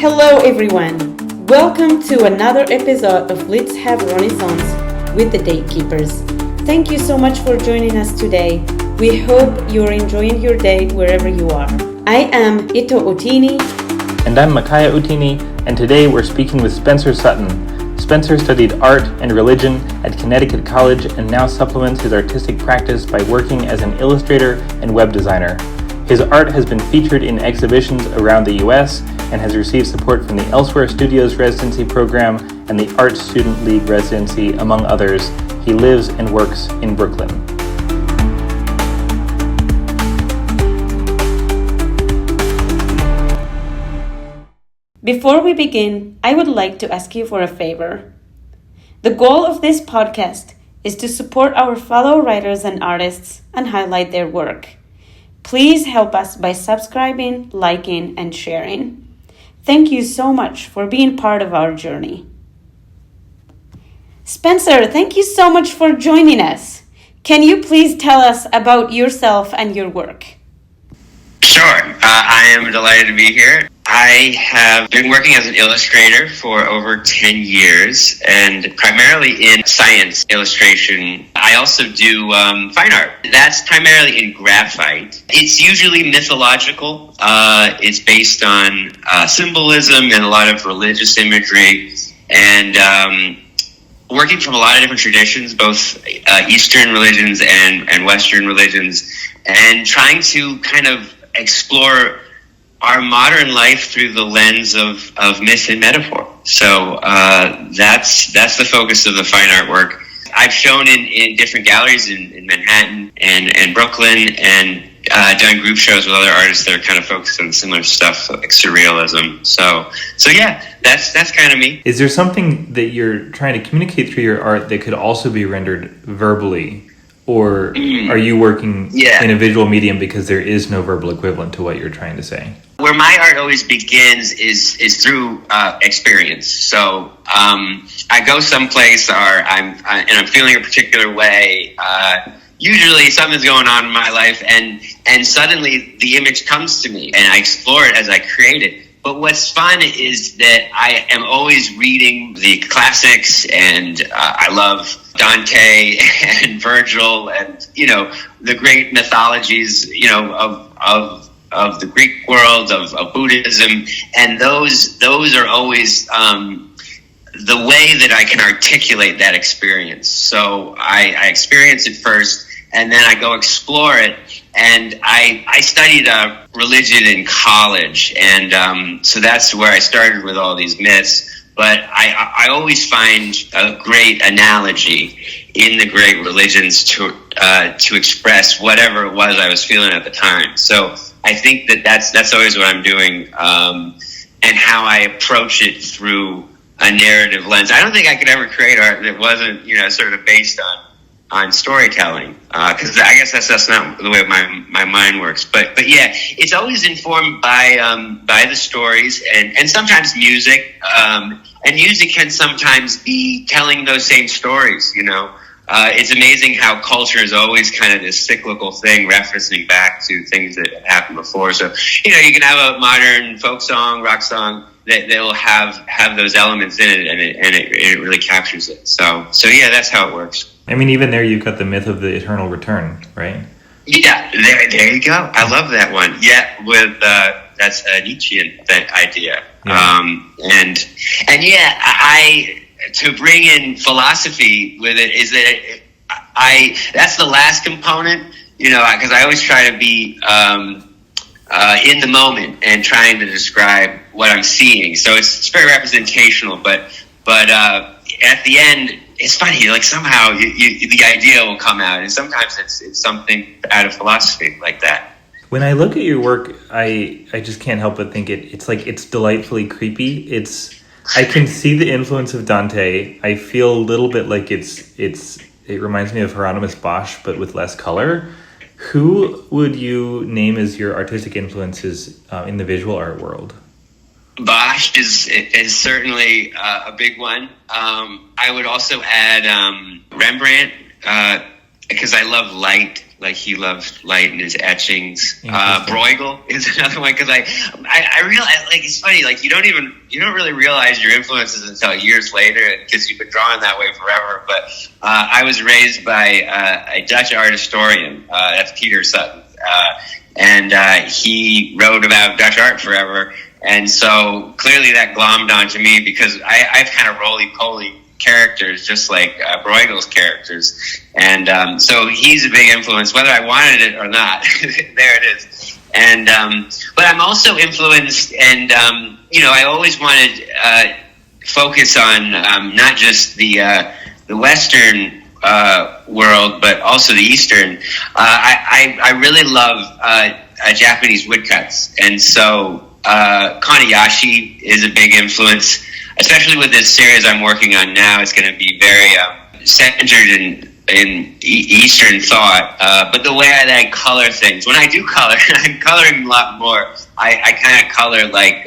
Hello everyone! Welcome to another episode of Let's Have Renaissance with the Datekeepers. Thank you so much for joining us today. We hope you're enjoying your day wherever you are. I am Ito Otini. And I'm Makaya Utini, and today we're speaking with Spencer Sutton. Spencer studied art and religion at Connecticut College and now supplements his artistic practice by working as an illustrator and web designer. His art has been featured in exhibitions around the U.S. and has received support from the Elsewhere Studios residency program and the Art Student League residency, among others. He lives and works in Brooklyn. Before we begin, I would like to ask you for a favor. The goal of this podcast is to support our fellow writers and artists and highlight their work. Please help us by subscribing, liking, and sharing. Thank you so much for being part of our journey. Spencer, thank you so much for joining us. Can you please tell us about yourself and your work? Sure. I am delighted to be here. I have been working as an illustrator for over 10 years and primarily in science illustration. I also do fine art. That's primarily in graphite. It's usually mythological. It's based on symbolism and a lot of religious imagery and working from a lot of different traditions, both Eastern religions and Western religions, and trying to kind of explore our modern life through the lens of myth and metaphor. So that's the focus of the fine art work. I've shown in different galleries in Manhattan and Brooklyn, and done group shows with other artists that are kind of focused on similar stuff like surrealism. So yeah, that's kind of me. Is there something that you're trying to communicate through your art that could also be rendered verbally? Or are you working in a visual medium because there is no verbal equivalent to what you're trying to say? Where my art always begins is through experience. So I go someplace and I'm feeling a particular way. Usually something's going on in my life and suddenly the image comes to me and I explore it as I create it. But what's fun is that I am always reading the classics, and I love Dante and Virgil and, the great mythologies, of the Greek world, of Buddhism. And those are always the way that I can articulate that experience. So I experience it first, and then I go explore it. And I studied religion in college, and so that's where I started with all these myths. But I always find a great analogy in the great religions to express whatever it was I was feeling at the time. So I think that's always what I'm doing, and how I approach it through a narrative lens. I don't think I could ever create art that wasn't sort of based on storytelling, because I guess that's not the way my mind works. But yeah, it's always informed by the stories and sometimes music. And music can sometimes be telling those same stories. It's amazing how culture is always kind of this cyclical thing, referencing back to things that happened before. So you can have a modern folk song, rock song that will have those elements in it, and it really captures it. So yeah, that's how it works. I mean, even there you've got the myth of the eternal return, right? Yeah, there you go. I love that one. Yeah, with that's a Nietzschean idea. Yeah. And yeah, I to bring in philosophy with it is that that's the last component, because I always try to be in the moment and trying to describe what I'm seeing. So it's very representational, but at the end, it's funny, like somehow the idea will come out, and sometimes it's something out of philosophy like that. When I look at your work, I just can't help but think it's like it's delightfully creepy. I can see the influence of Dante. I feel a little bit like it reminds me of Hieronymus Bosch, but with less color. Who would you name as your artistic influences in the visual art world? Bosch is certainly a big one. I would also add Rembrandt, because I love light Like he loved light in his etchings. Bruegel is another one because I realize, like, it's funny, like you don't really realize your influences until years later because you've been drawing that way forever. But I was raised by a Dutch art historian, that's Peter Sutton, and he wrote about Dutch art forever, and so clearly that glommed onto me because I've kind of roly-poly characters, just like Bruegel's characters, and so he's a big influence, whether I wanted it or not. There it is. And but I'm also influenced, and I always wanted focus on not just the Western world, but also the Eastern. I really love Japanese woodcuts, and so Konayashi is a big influence. Especially with this series I'm working on now, it's going to be very centered in Eastern thought. But the way I color things, when I do color, I'm coloring a lot more. I kind of color like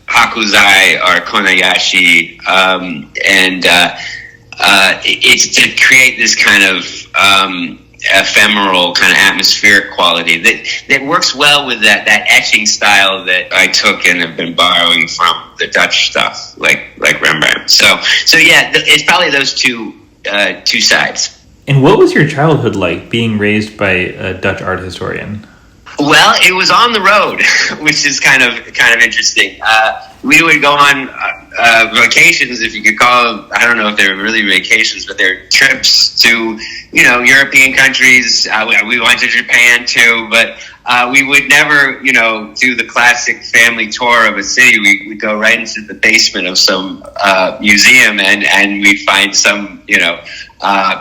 Hakuzai or Konayashi, and it's to create this kind of ephemeral kind of atmospheric quality that works well with that etching style that I took and have been borrowing from the Dutch stuff, like Rembrandt. So yeah, it's probably those two sides. And what was your childhood like, being raised by a Dutch art historian? Well, it was on the road, which is kind of interesting. We would go on vacations, if you could call them. I don't know if they were really vacations, but they're trips to, European countries. We went to Japan too, but we would never, do the classic family tour of a city. We'd go right into the basement of some museum, and we'd find some,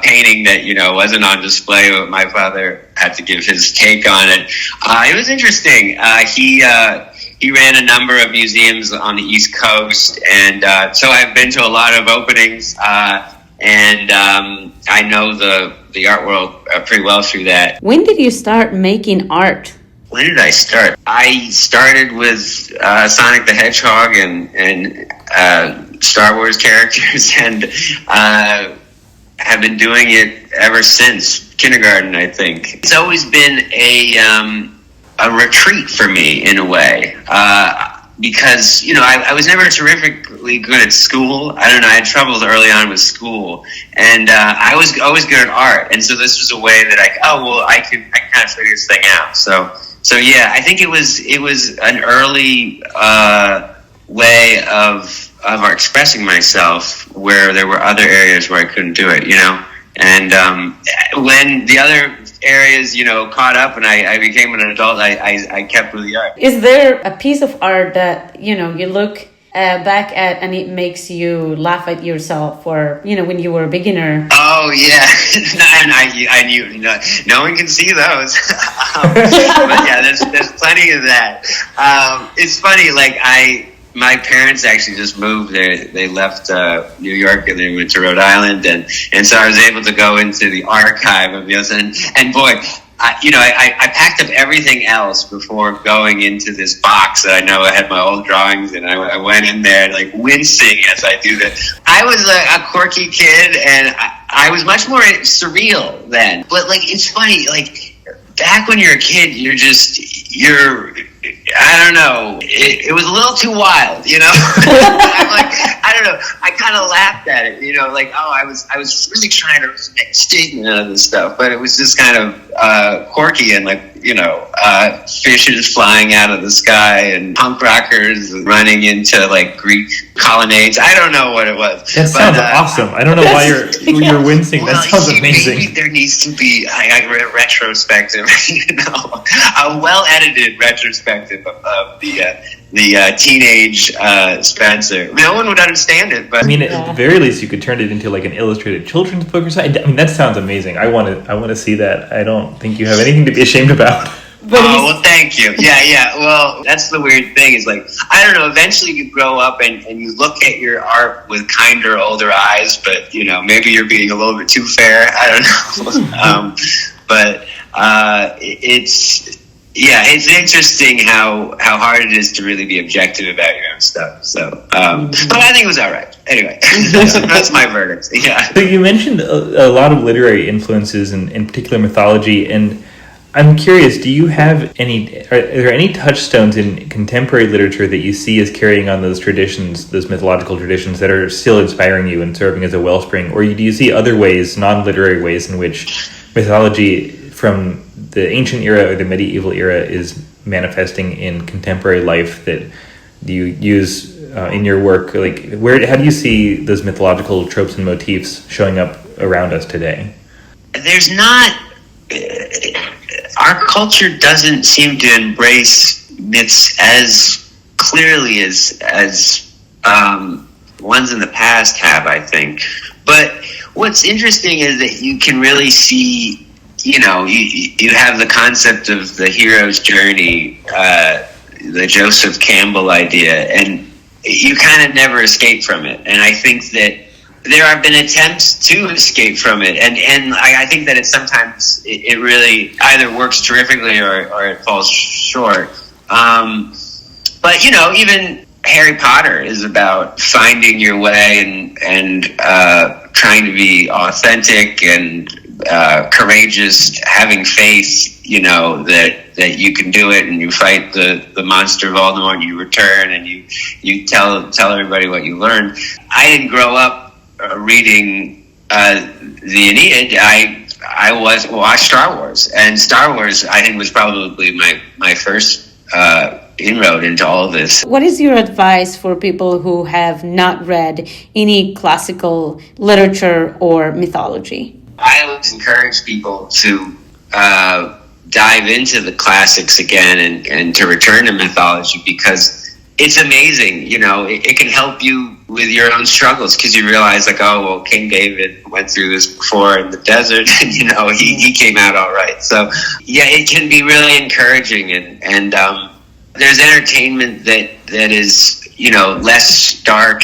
painting that, wasn't on display, but my father had to give his take on it. It was interesting. He ran a number of museums on the East Coast, and so I've been to a lot of openings, and I know the art world pretty well through that. When did you start making art? When did I start? I started with Sonic the Hedgehog and Star Wars characters, and have been doing it ever since kindergarten, I think. It's always been a retreat for me in a way, because I was never terrifically good at school. I don't know, I had troubles early on with school, and I was always good at art, and so this was a way that I kind of figure this thing out. So yeah, I think it was an early way of expressing myself where there were other areas where I couldn't do it, and when the other areas, caught up and I became an adult, I kept with the art. Is there a piece of art that, you look back at and it makes you laugh at yourself, or, when you were a beginner? Oh, yeah. And I knew, no one can see those. But yeah, there's plenty of that. It's funny, like my parents actually just moved. They left New York and they went to Rhode Island, and so I was able to go into the archive of those. And boy, I packed up everything else before going into this box that I know I had my old drawings, and I went in there like wincing as I do that. I was a quirky kid, and I was much more surreal then. But like, it's funny, like back when you're a kid, you're I don't know. It was a little too wild, I'm like, I don't know. I kind of laughed at it, like, I was really trying to make a statement out of this stuff, but it was just kind of quirky and like, fishes flying out of the sky and punk rockers running into like Greek colonnades. I don't know what it was. That sounds awesome. I don't know why you're wincing. That sounds amazing. Maybe there needs to be a retrospective, a well-edited retrospective of the teenage Spencer. No one would understand it, but at the very least, you could turn it into like an illustrated children's book or something. I mean, that sounds amazing. I want to see that. I don't think you have anything to be ashamed about. Well, thank you. Yeah. Well, that's the weird thing is like, I don't know, eventually you grow up and you look at your art with kinder, older eyes, but, maybe you're being a little bit too fair. I don't know. But it's yeah, it's interesting how hard it is to really be objective about your own stuff. So, but I think it was all right. Anyway, that's my verdict. Yeah. So you mentioned a lot of literary influences, and in particular mythology, and I'm curious, do you have are there any touchstones in contemporary literature that you see as carrying on those traditions, those mythological traditions that are still inspiring you and serving as a wellspring? Or do you see other ways, non-literary ways, in which mythology from the ancient era or the medieval era is manifesting in contemporary life that you use in your work? Like, how do you see those mythological tropes and motifs showing up around us today? There's not... our culture doesn't seem to embrace myths as clearly as ones in the past have, I think. But what's interesting is that you can really see, you have the concept of the hero's journey, the Joseph Campbell idea, and you kind of never escape from it. And I think that there have been attempts to escape from it, and I think that sometimes it really either works terrifically or it falls short. But even Harry Potter is about finding your way and trying to be authentic and courageous, having faith, that you can do it, and you fight the monster Voldemort, and you return, and you tell everybody what you learned. I didn't grow up reading the Aeneid. I watched Star Wars, and Star Wars I think was probably my first inroad into all of this. What is your advice for people who have not read any classical literature or mythology? I always encourage people to dive into the classics again and to return to mythology, because it's amazing. It can help you with your own struggles, because you realize, like, oh, well, King David went through this before in the desert, and he came out all right. So yeah, it can be really encouraging, and there's entertainment that is less dark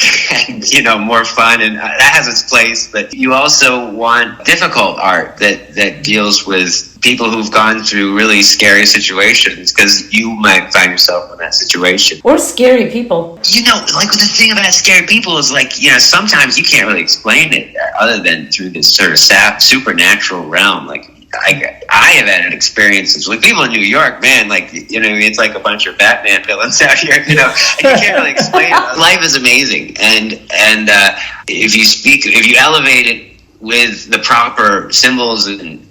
and more fun, and that has its place. But you also want difficult art that deals with people who've gone through really scary situations, because you might find yourself in that situation. Or scary people. Like, the thing about scary people is, like, sometimes you can't really explain it other than through this sort of supernatural realm. Like, I have had experiences with people in New York, man, like, it's like a bunch of Batman villains out here, and you can't really explain it. Life is amazing. And if you elevate it with the proper symbols, and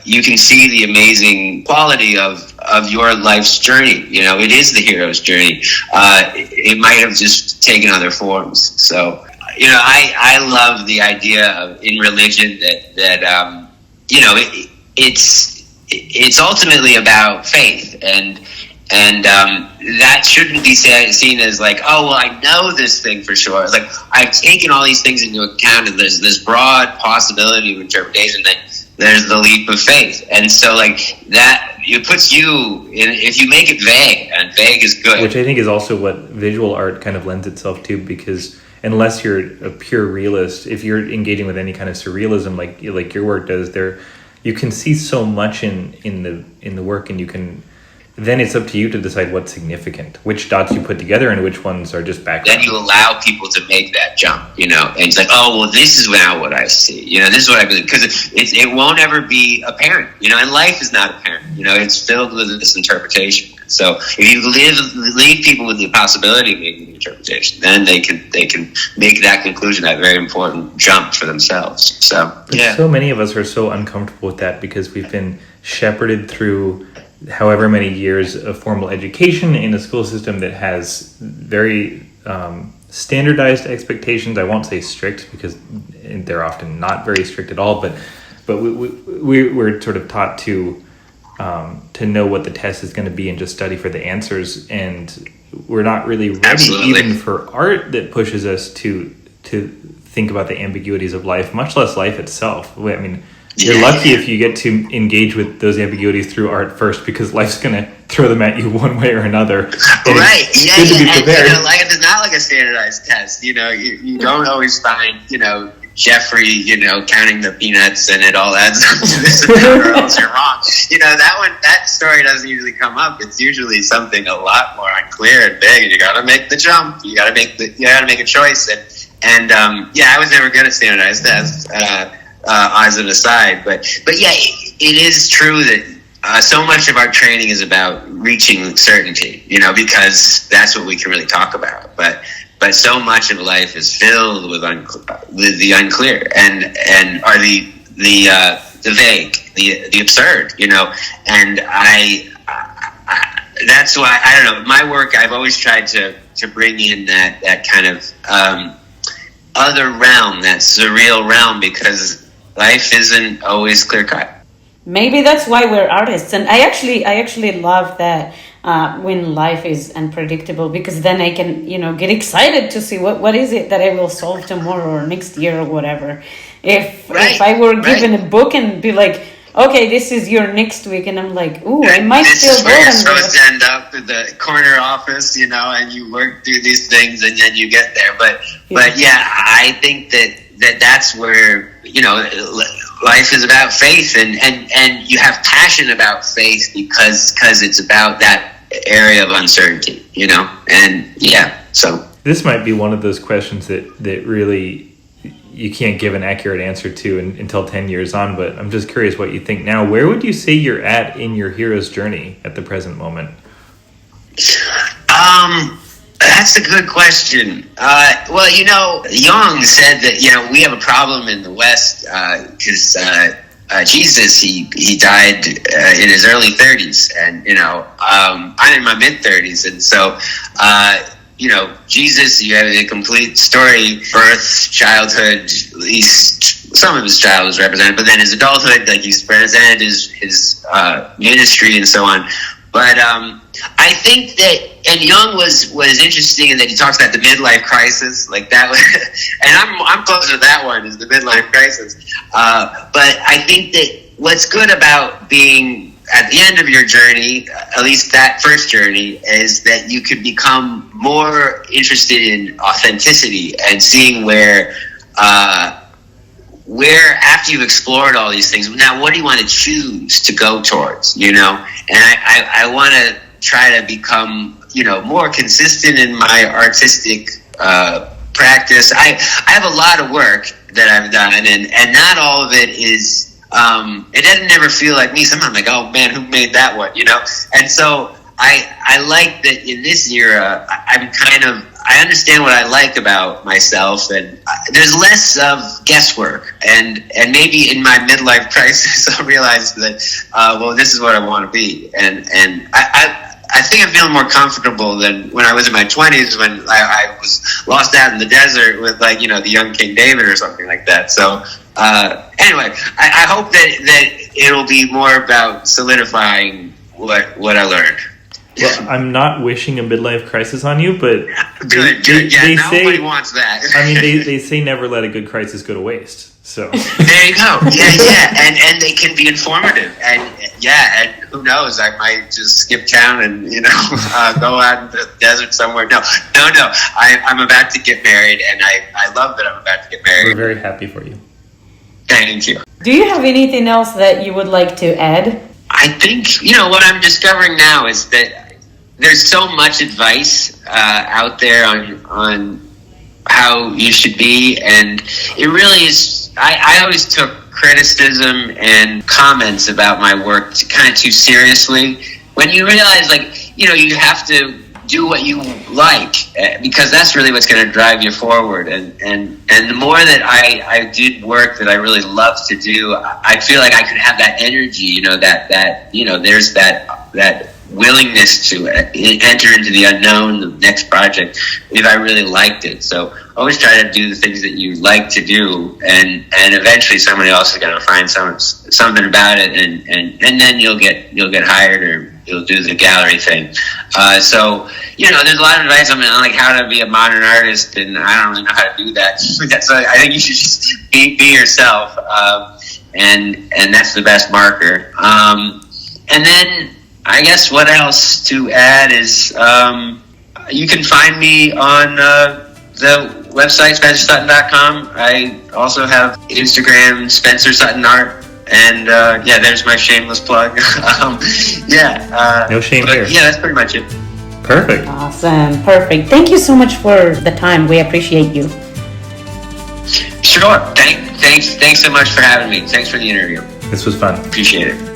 you can see the amazing quality of your life's journey. It is the hero's journey. It might have just taken other forms. So, I love the idea of, in religion, that it's ultimately about faith, and that shouldn't be seen as like, oh, well, I know this thing for sure. It's like, I've taken all these things into account, and there's this broad possibility of interpretation, that there's the leap of faith. And so, like, that, it puts you in, if you make it vague, and vague is good. Which I think is also what visual art kind of lends itself to, because unless you're a pure realist, if you're engaging with any kind of surrealism like your work does, you can see so much in the work, and then it's up to you to decide what's significant, which dots you put together and which ones are just background. Then you allow people to make that jump, and it's like, oh, well, this is now what I see, this is what I believe, because it won't ever be apparent, and life is not apparent, it's filled with this interpretation. So if you leave people with the possibility of making the interpretation, then they can make that conclusion, that very important jump for themselves. So, yeah. So many of us are so uncomfortable with that, because we've been shepherded through however many years of formal education in a school system that has very standardized expectations. I won't say strict, because they're often not very strict at all, but we're sort of taught to know what the test is going to be and just study for the answers, and we're not really ready. Absolutely. Even for art that pushes us to think about the ambiguities of life, much less life itself. I mean, you're lucky if you get to engage with those ambiguities through art first, because life's going to throw them at you one way or another. Right. Good to be prepared. And, life is not like a standardized test. You don't always find, Jeffrey, counting the peanuts and it all adds up to this amount or else you're wrong. That story doesn't usually come up. It's usually something a lot more unclear and big, and you got to make the jump. You got to make a choice. And I was never good at standardized tests, as an aside. But yeah, it is true that so much of our training is about reaching certainty, because that's what we can really talk about. But so much of life is filled with the unclear and are the vague, the absurd, and I that's why, I don't know, my work, I've always tried to bring in that kind of other realm, that surreal realm, because life isn't always clear cut. Maybe that's why we're artists. And I actually love that when life is unpredictable, because then I can, get excited to see what is it that I will solve tomorrow or next year or whatever. If I were given a book and be like, okay, this is your next week, and I'm like, ooh, I might still go. This is where you're supposed to end up in the corner office, and you work through these things, and then you get there. But yeah, I think that's where, life is about faith, and you have passion about faith because it's about that area of uncertainty, and yeah, so. This might be one of those questions that really you can't give an accurate answer to until 10 years on, but I'm just curious what you think now. Where would you say you're at in your hero's journey at the present moment? That's a good question. Well, Jung said that, we have a problem in the West because Jesus, he died in his early 30s, and, I'm in my mid-30s, and so, Jesus, you have a complete story, birth, childhood, at least some of his childhood was represented, but then his adulthood, like he's presented his ministry and so on. But I think that, and Jung was interesting in that he talks about the midlife crisis, like that, and I'm closer to that one, is the midlife crisis. But I think that what's good about being at the end of your journey, at least that first journey, is that you could become more interested in authenticity and seeing where after you've explored all these things, now what do you want to choose to go towards, And I want to try to become, more consistent in my artistic practice. I have a lot of work that I've done, and not all of it is, it doesn't never feel like me. Sometimes I'm like, oh man, who made that one, And so I like that in this era, I understand what I like about myself, and there's less of guesswork, and maybe in my midlife crisis, I realized that, this is what I want to be, and I think I'm feeling more comfortable than when I was in my 20s, when I was lost out in the desert with, the young King David or something like that. So anyway, I hope that it'll be more about solidifying what I learned. Well, I'm not wishing a midlife crisis on you, but good. Yeah, nobody wants that. I mean, they say never let a good crisis go to waste. So there you go. Yeah, and they can be informative, and who knows? I might just skip town and go out in the desert somewhere. No. I'm about to get married, and I love that I'm about to get married. We're very happy for you. Thank you. Do you have anything else that you would like to add? I think what I'm discovering now is that there's so much advice out there on how you should be, and it really is. I always took criticism and comments about my work kind of too seriously. When you realize, you have to do what you like, because that's really what's going to drive you forward. And the more that I did work that I really love to do, I feel like I could have that energy. There's that willingness to enter into the unknown, the next project, if I really liked it. So always try to do the things that you like to do, and eventually somebody else is going to find something about it, and then you'll get hired, or you'll do the gallery thing. So there's a lot of advice on how to be a modern artist, and I don't really know how to do that. So I think you should just be yourself, and that's the best marker. And then I guess what else to add is you can find me on the website, SpencerSutton.com. I also have Instagram, Spencer Sutton Art. And there's my shameless plug. No shame here. Yeah, that's pretty much it. Perfect. Awesome. Perfect. Thank you so much for the time. We appreciate you. Sure. Thanks so much for having me. Thanks for the interview. This was fun. Appreciate it.